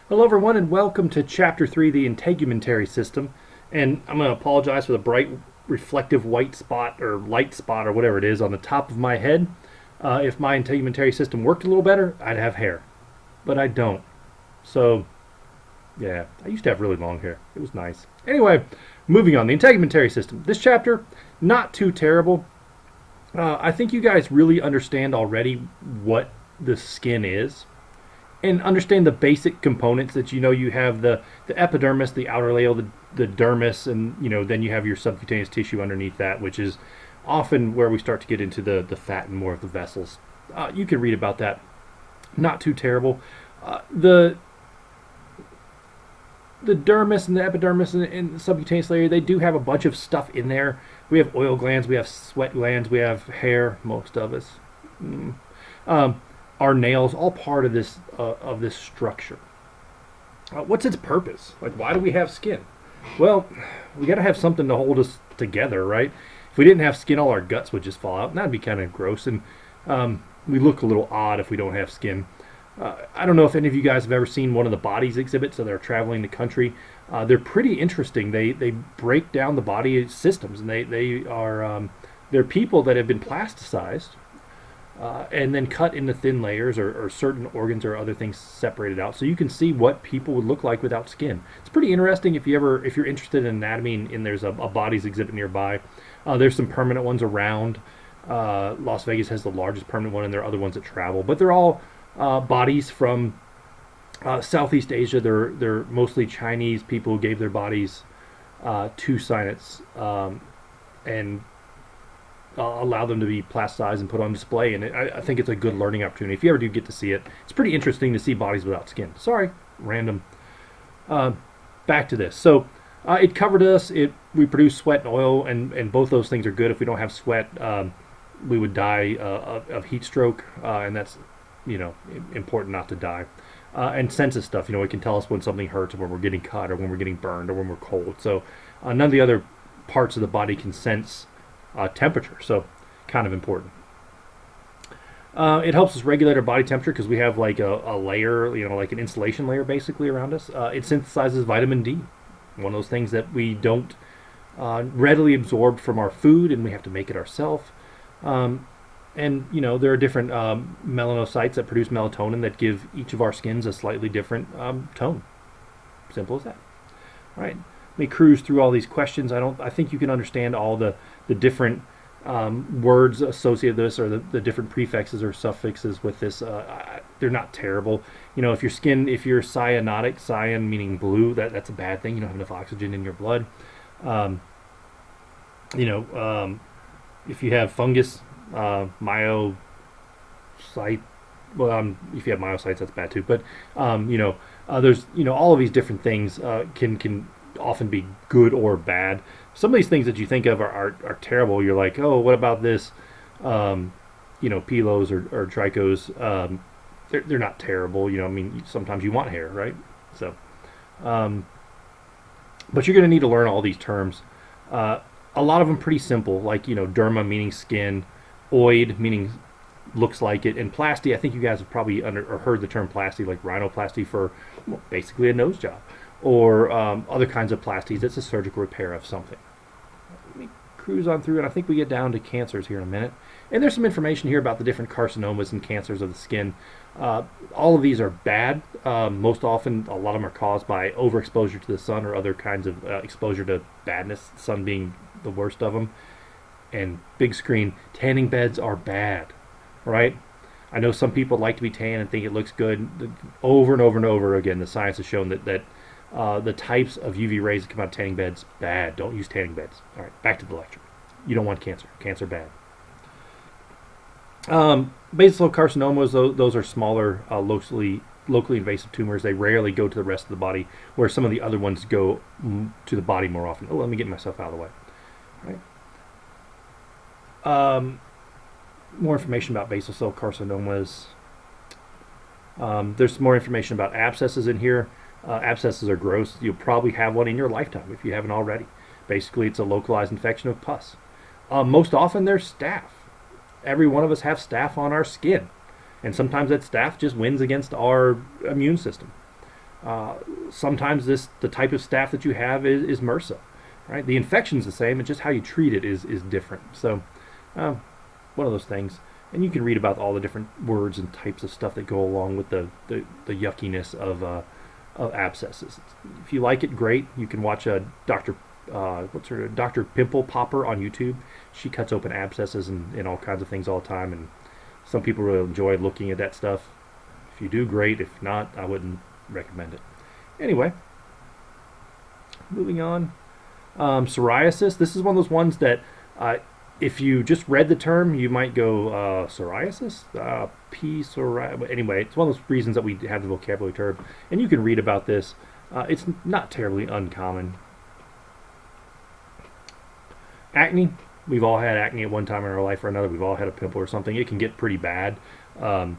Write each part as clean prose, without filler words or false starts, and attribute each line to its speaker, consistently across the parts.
Speaker 1: Hello, everyone, and welcome to Chapter 3, the integumentary system. And I'm going to apologize for the bright, reflective white spot or light spot or whatever it is on the top of my head. If my integumentary system worked a little better, I'd have hair. But I don't. So, yeah, I used to have really long hair. It was nice. Anyway, moving on. The integumentary system. This chapter, not too terrible. I think you guys really understand already what the skin is and understand the basic components that you have the epidermis, the outer layer, the dermis, and then you have your subcutaneous tissue underneath that, which is often where we start to get into the fat and more of the vessels. You can read about that. Not too terrible. The dermis and the epidermis and the subcutaneous layer, they do have a bunch of stuff in there. We have oil glands, we have sweat glands, we have hair, most of us. Our nails, all part of this structure. What's its purpose? Like, why do we have skin? Well, we got to have something to hold us together, right? If we didn't have skin, all our guts would just fall out, and that'd be kind of gross, and we look a little odd if we don't have skin. I don't know if any of you guys have ever seen one of the bodies exhibits, so they're traveling the country. They're pretty interesting. They break down the body systems, and they're people that have been plasticized and then cut into thin layers or certain organs or other things separated out, so you can see what people would look like without skin. It's pretty interesting if you're interested in anatomy and there's a bodies exhibit nearby. There's some permanent ones around. Las Vegas has the largest permanent one, and there are other ones that travel, but they're all bodies from Southeast Asia. They're mostly Chinese people who gave their bodies to science and allow them to be plasticized and put on display. And I think it's a good learning opportunity. If you ever do get to see it, it's pretty interesting to see bodies without skin. Sorry, random. Back to this. So it covered us. We produce sweat and oil, and both those things are good. If we don't have sweat, we would die of heat stroke, and that's important not to die. And senses stuff, it can tell us when something hurts, or when we're getting cut, or when we're getting burned, or when we're cold. So none of the other parts of the body can sense temperature, so kind of important. It helps us regulate our body temperature because we have like a layer, like an insulation layer basically around us. It synthesizes vitamin D, one of those things that we don't readily absorb from our food, and we have to make it ourselves. And there are different melanocytes that produce melatonin that give each of our skins a slightly different tone. Simple as that. All right. Let me cruise through all these questions. I think you can understand all the different words associated with this, or the different prefixes or suffixes with this. They're not terrible. If you're cyanotic, cyan meaning blue, that's a bad thing. You don't have enough oxygen in your blood. If you have fungus, myocyte. Well, if you have myocytes, that's bad too. But there's all of these different things can often be good or bad. Some of these things that you think of are terrible. You're like, oh, what about this? Pilos or trichos. They're not terrible. Sometimes you want hair, right? So, but you're going to need to learn all these terms. A lot of them pretty simple, like derma meaning skin, oid meaning looks like it, and plasty. I think you guys have probably heard the term plasty, like rhinoplasty for basically a nose job, or other kinds of plasties. It's a surgical repair of something. Let me cruise on through, and I think we get down to cancers here in a minute. And there's some information here about the different carcinomas and cancers of the skin. All of these are bad. Most often, a lot of them are caused by overexposure to the sun or other kinds of exposure to badness, the sun being the worst of them. And big screen, tanning beds are bad, right? I know some people like to be tan and think it looks good. Over and over and over again, the science has shown that the types of UV rays that come out of tanning beds, bad. Don't use tanning beds. All right, back to the lecture. You don't want cancer. Cancer, bad. Basal cell carcinomas, those are smaller, locally invasive tumors. They rarely go to the rest of the body, where some of the other ones go to the body more often. Oh, let me get myself out of the way. All right. More information about basal cell carcinomas. There's some more information about abscesses in here. Abscesses are gross. You'll probably have one in your lifetime if you haven't already. Basically, it's a localized infection of pus. Most often, they're staph. Every one of us have staph on our skin, and sometimes that staph just wins against our immune system. Sometimes the type of staph that you have is MRSA, right? The infection's the same, it's just how you treat it is different. So one of those things. And you can read about all the different words and types of stuff that go along with the yuckiness of abscesses. If you like it, great. You can watch Dr. Dr. Pimple Popper on YouTube. She cuts open abscesses and all kinds of things all the time, and some people really enjoy looking at that stuff. If you do, great. If not, I wouldn't recommend it. Anyway, moving on. Psoriasis. This is one of those ones that if you just read the term, you might go psoriasis, psoriasis. Anyway, it's one of those reasons that we have the vocabulary term, and you can read about this. It's not terribly uncommon. Acne. We've all had acne at one time in our life or another. We've all had a pimple or something. It can get pretty bad, and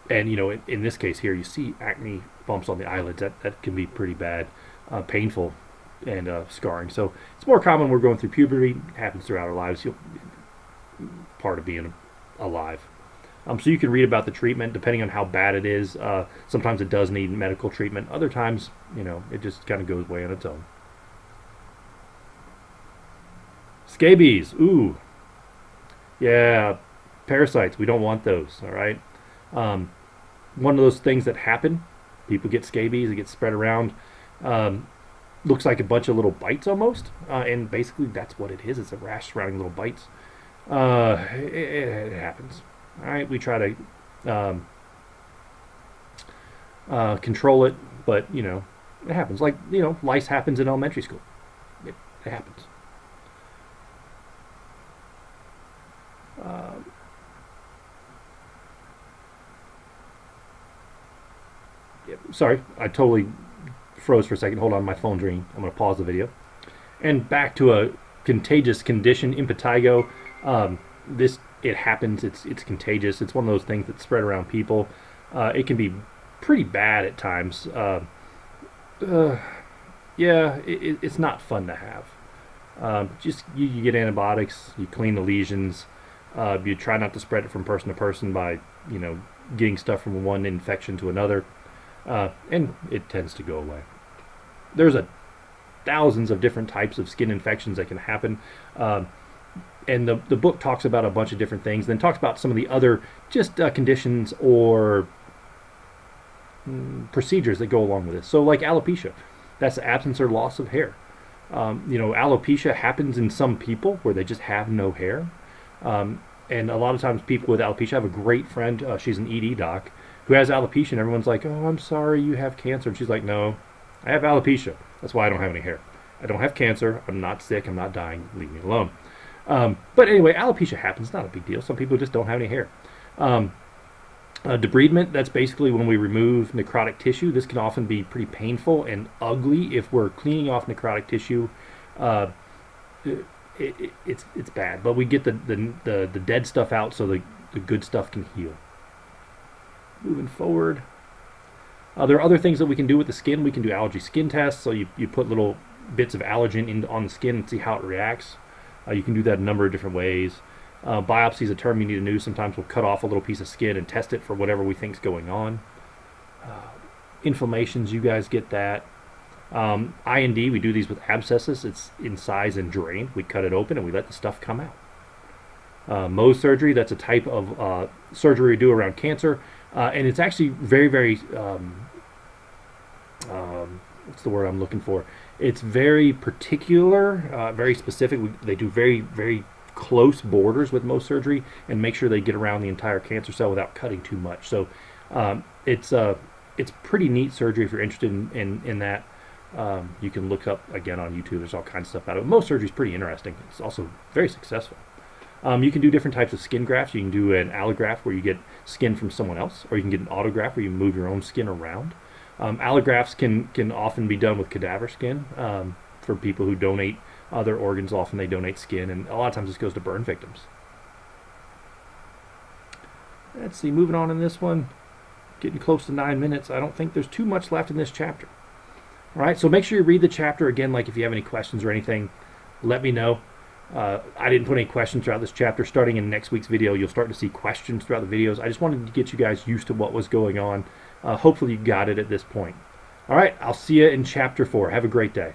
Speaker 1: you know, in this case here, you see acne bumps on the eyelids. That can be pretty bad, painful, and scarring. So it's more common when we're going through puberty. It happens throughout our lives. Part of being alive. So you can read about the treatment depending on how bad it is. Sometimes it does need medical treatment. Other times, you know, it just kind of goes away on its own. Scabies. Ooh. Yeah. Parasites. We don't want those. All right. One of those things that happen. People get scabies. It gets spread around. Looks like a bunch of little bites almost, and basically that's what it is. It's a rash surrounding little bites. It happens. All right, we try to control it, but you know, it happens. Like, you know, lice happens in elementary school. It happens. Sorry, I totally froze for a second. Hold on, my phone's ringing. I'm going to pause the video. And back to a contagious condition, impetigo. It happens. It's contagious. It's one of those things that spread around people. It can be pretty bad at times. Yeah, it's not fun to have. Just you get antibiotics. You clean the lesions. You try not to spread it from person to person by, you know, getting stuff from one infection to another. And it tends to go away. There's thousands of different types of skin infections that can happen, and the book talks about a bunch of different things. Then talks about some of the other just conditions or procedures that go along with this. So, like alopecia, that's the absence or loss of hair. You know, alopecia happens in some people where they just have no hair, and a lot of times people with alopecia. I have a great friend. She's an ED doc who has alopecia, and everyone's like, "Oh, I'm sorry, you have cancer." And she's like, "No, I have alopecia. That's why I don't have any hair. I don't have cancer. I'm not sick. I'm not dying. Leave me alone." But anyway, alopecia happens. It's not a big deal. Some people just don't have any hair. Debridement, that's basically when we remove necrotic tissue. This can often be pretty painful and ugly. If we're cleaning off necrotic tissue, it's bad. But we get the dead stuff out so the good stuff can heal. Moving forward. There are other things that we can do with the skin. We can do allergy skin tests. So you put little bits of allergen on the skin and see how it reacts. You can do that a number of different ways. Biopsy is a term you need to know. Sometimes we'll cut off a little piece of skin and test it for whatever we think is going on. Inflammations, you guys get that. I&D, we do these with abscesses. It's incise and drain. We cut it open and we let the stuff come out. Mohs surgery, that's a type of surgery we do around cancer. And it's actually very, very, what's the word I'm looking for? It's very particular, very specific. They do very, very close borders with Mohs surgery and make sure they get around the entire cancer cell without cutting too much. So it's pretty neat surgery if you're interested in that. You can look up, again, on YouTube. There's all kinds of stuff about it. Mohs surgery is pretty interesting. It's also very successful. You can do different types of skin grafts. You can do an allograft where you get skin from someone else, or you can get an autograft where you move your own skin around. Allografts can often be done with cadaver skin. For people who donate other organs, often they donate skin, and a lot of times this goes to burn victims. Let's see, moving on in this one, getting close to 9 minutes. I don't think there's too much left in this chapter. All right, so make sure you read the chapter again. Like if you have any questions or anything, let me know. I didn't put any questions throughout this chapter. Starting in next week's video, you'll start to see questions throughout the videos. I just wanted to get you guys used to what was going on. Hopefully you got it at this point. All right, I'll see you in chapter 4. Have a great day.